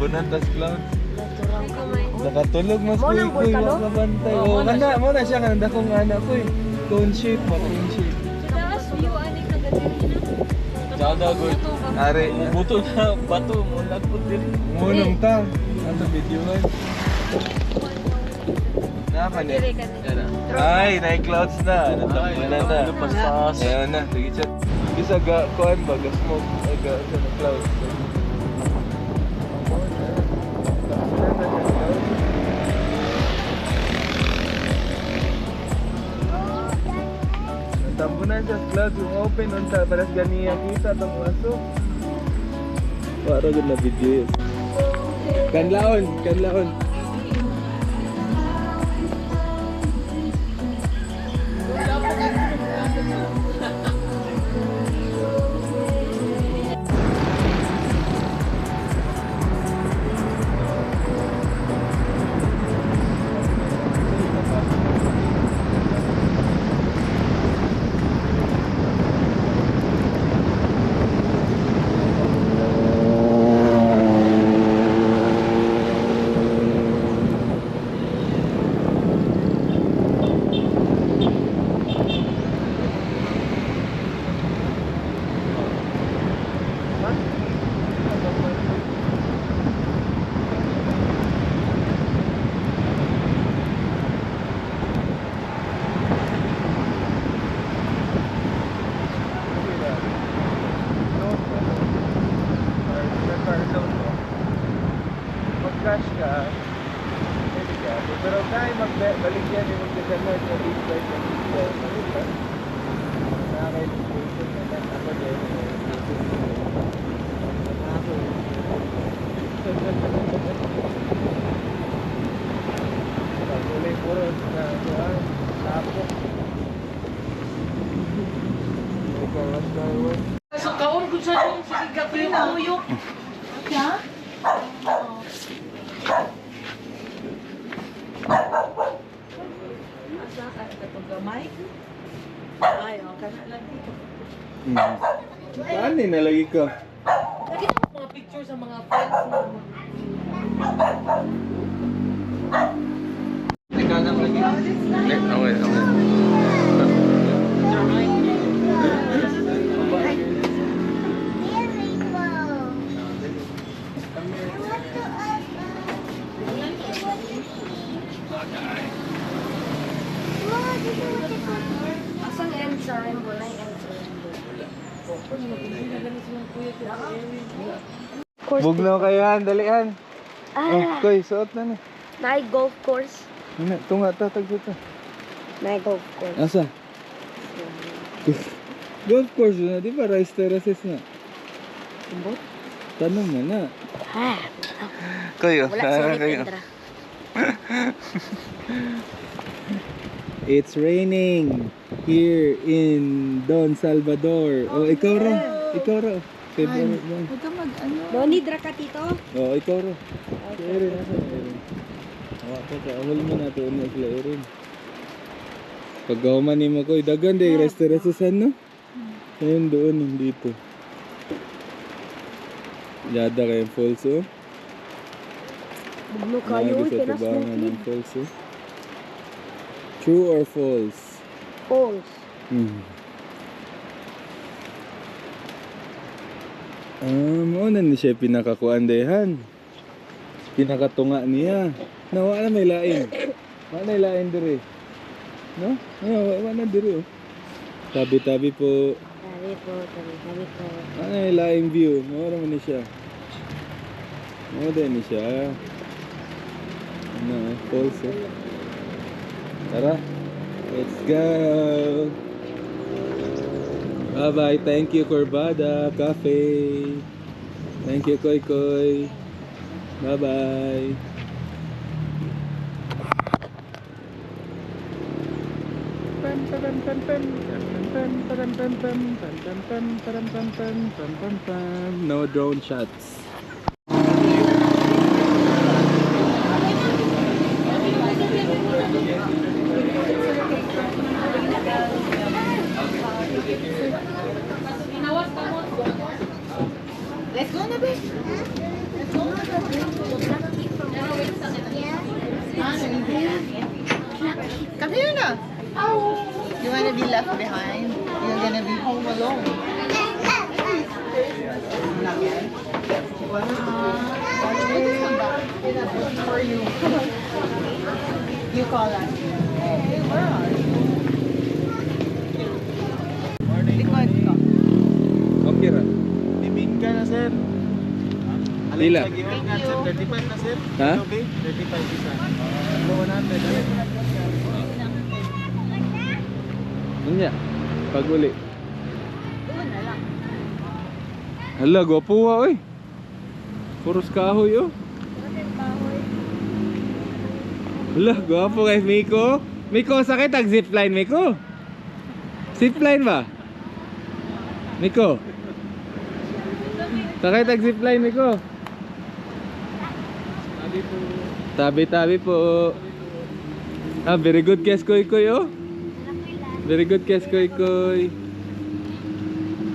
Tambunan tas clouds. Naturang kamay. Nakatulog mas Mo nang kuy-kuy bulkalo? wala bantay. Oo, Oh, mo na kana siya. mo na siya kanang dakong anak ko eh. Cone shape, cone shape. Taas view ani kagadiri na. Tsaka daw, good. Ari, Buto na, bato, mulag po din. ngunong ta. Ano video man? Nakakanya. Dire ka na. Ay, night clouds na. Ano tambunan na. Lupas-pas. Ayun na, sige chat. Isa ga kuan ba ga smoke ga sa clouds. Tambunan sa clouds yung open unta para sa ganiya kita tong aso. Para gud na video yun. Kanlaon, kanlaon. Mag-cash ka, pwede ka. Pero kaya magbalik yan yung magkaganod na big price ng big price. Ano ba? Nakaka-education na lang ako din. Pag-ulit puro na kuhan, tapos. Ikaw, Star Wars. So, kaon ko sa yung sige gabi na uyok. Asa ka katong gamay? Ay, okay na lang dito. Saan nalagi ka? Nakita ko mga picture sa mga friends mo. Ikaw na lagi. Okay, okay. Asang end sa rainbow na end sa rainbow. Bugnaw kayo han, dalihan. Oh, Ah, koy, suot na na. may golf course. Ano, tunga tatag dito. May golf course. Asa? Golf course na, di ba? Rice terraces na. Sumbot? Tanong na na. Ah, Kayo, wala sa Indra. It's raining here in Don Salvador. Oh, ikaw ra. Ikaw ra. Favorite mo. Huwag ka mag-ano. Doni dra ka tito. Oh, ikaw ra. Si Erin, nasa Erin? Awal mo na ito na sila Erin. Pagkahuman ni mo ko, dagan day, restaurasan no? Ayun doon, dito. Yada kayong falls oh. Bugno kayo, Sa kaya tubangan smoke ng falls oh. True or false? falls. Ano na siya pinakakuan dehan. Pinakatunga niya. Wala may lain. Wala may lain dire. No? Wala dire oh. Tabi-tabi po. Tabi po. Wala may laing view. Wala man siya. Wala din siya. Ano, false oh. Tara. Let's go. Bye-bye. Thank you, Corbada Cafe. Thank you, Koy Koy. Bye-bye. No drone shots. Let's go na, be. Let's go na. Come here now. You want to be left behind? You're going to be home alone. Not yet. For you. You call us. Hey, where are you? Likod ko. Okay ra. Timin ka na, sir. Pila? Sa giwan ka, sir. 35 na, sir. Ha? Okay, 35 isa. Ano, 100. Unya. Pag uli. Hala, gwapo wa oy. Puros kahoy oh. Hala, gwapo kay Miko. Miko, sakit ang zipline, Miko. Zipline ba? Miko. Sakit ang zipline, Miko. Tabi-tabi po. Ah, very good guess, Koy Koy oh. Very good guess, Koy Koy.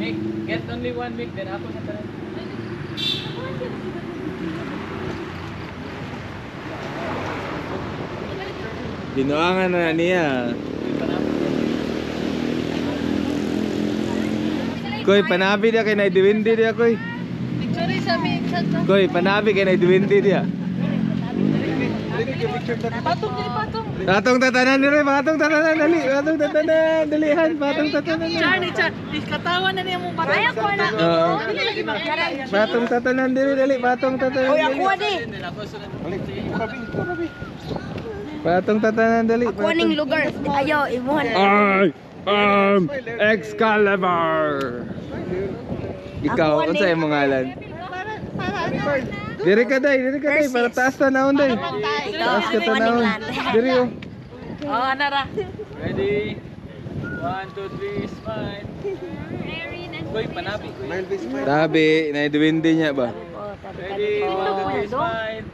Make, get only one make, then ako na tara. Binuangan na niya. Koy, panabi dia kay naidiwindi dia, Koy. Picture sa me. Koy, panabi kay naidiwindi dia. Patong niya, patong. Patong tatanan dire, patong tatanan dali, patong tatanan, dalihan, patong tatanan. Charlie, Charlie. Katawa na niya mong patong. Ayaw ko na. Oo. Patong tatanan dire, dali, patong tatanan. Oy, ako di. Patong tatanan dali. Kuning lugar. Ayaw, imuhan. Excalibur. Ikaw, Ako, unsa imong ngalan? Dire ka day, para taas ta naon day. Taas ka ta naon. Dire oh. Oh, anara. Ready? 1, 2, 3, smile. Koy, panabi, koy. Tabi, naidiwindi niya ba? Ready? 1, 2, 3, smile.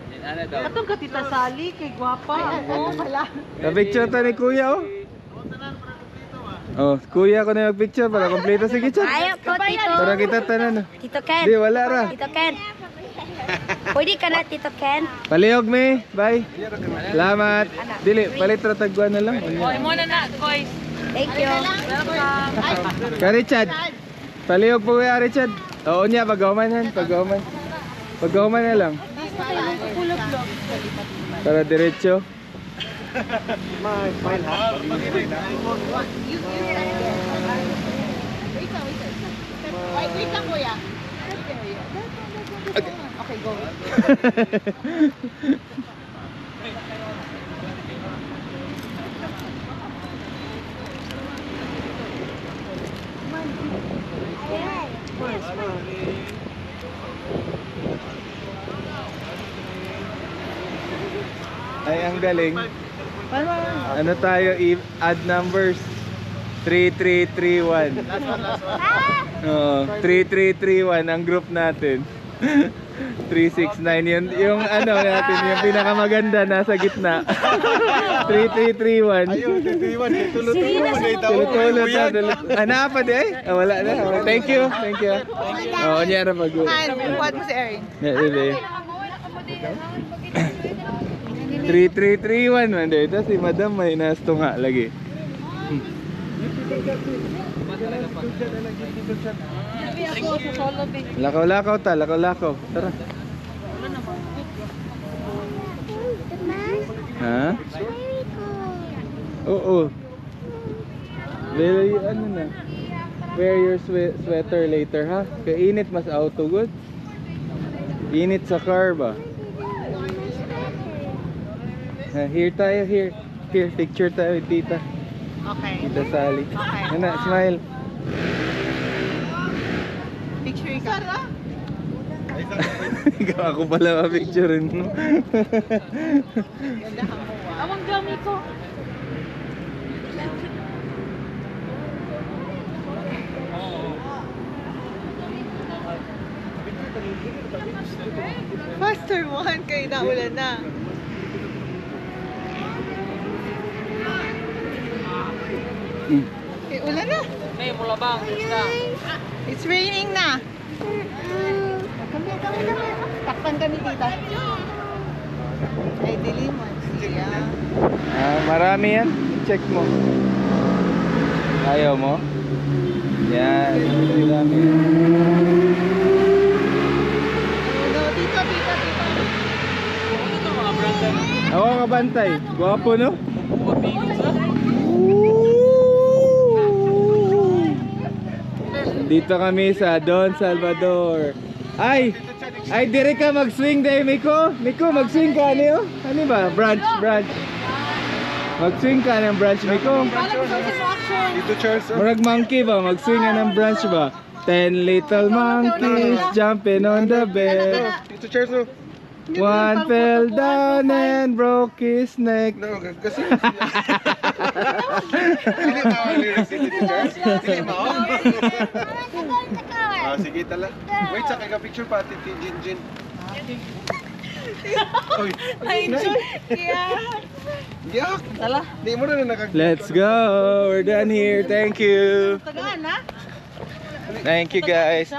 Then ano daw? Katong katita Sally, kay gwapa. Oo, pala. Ka-picture ta ni Kuya oh. Oh, Kuya ko na mag-picture para kompleto sige chat. Ayaw ko, Tito. Para kita tanan. Tito Ken. Di wala ra. Tito Ken. Pwede ka na, Tito Ken. Palihog me. Bye. Salamat. Dili, palit ra tagwan na lang. Oy, mo na na, boys. Thank you. Ka Richard. Palihog po ya Richard. Oo niya pagawaman yan, pagawaman. Pagawaman na lang. Para diretso. Wait lang, kuya. Okay, go. Ay, ang galing. Ano tayo, add numbers? 3331. Oo, 3331 ang group natin. 369 yun. Yung ano natin, yung pinakamaganda nasa gitna. 3331. Ayun, 31. Tulo-tulo. Tulo-tulo sa pa di ay? Ah, wala na. Oh, thank you. Thank you. Oo, niya na pag Han, what mo si Erin? 3331 man dito. Si madam may nastunga lagi. Lakaw-lakaw ta, lakaw-lakaw. Tara. Ha? Oo. Very ano na. Wear your sweater later ha. Kaya init mas auto good. Init sa car ba? Here tayo, here. Here, picture tayo with tita. Okay. Tita Sally. Okay. Ano, smile. Picture ka. Ikaw ako pala ma-picturein mo. Amang gamit ko. Faster one, kay naulan na. Kay ulan na. May mula bang? Basta. It's raining na. Come here, come here, come here. ni tita. Ay, dilimon siya. Marami yan. Check mo. Ayaw mo? Yan. Marami. No, tita. Ako kabantay. Gwapo, no? Dito kami sa Don Salvador. Ay, dire ka mag-swing day, Miko. Miko, mag-swing ka niyo. Ano ba? Branch. Mag-swing ka ng branch, Miko. Dito, Charles. Murag monkey ba? Mag-swing ka ng branch ba? 10 little monkeys jumping on the bed. Dito, Charles. Oh. One fell down and broke his neck. No, kasi. Dili mo ang lyrics dito, Charles. Dili mo. Sige tala. Wait, sa kaya picture pa Titi Jinjin. Oy. Yeah. Tala. Di mo na nakag. Let's go. We're done here. Thank you. Tagaan na. Thank you guys.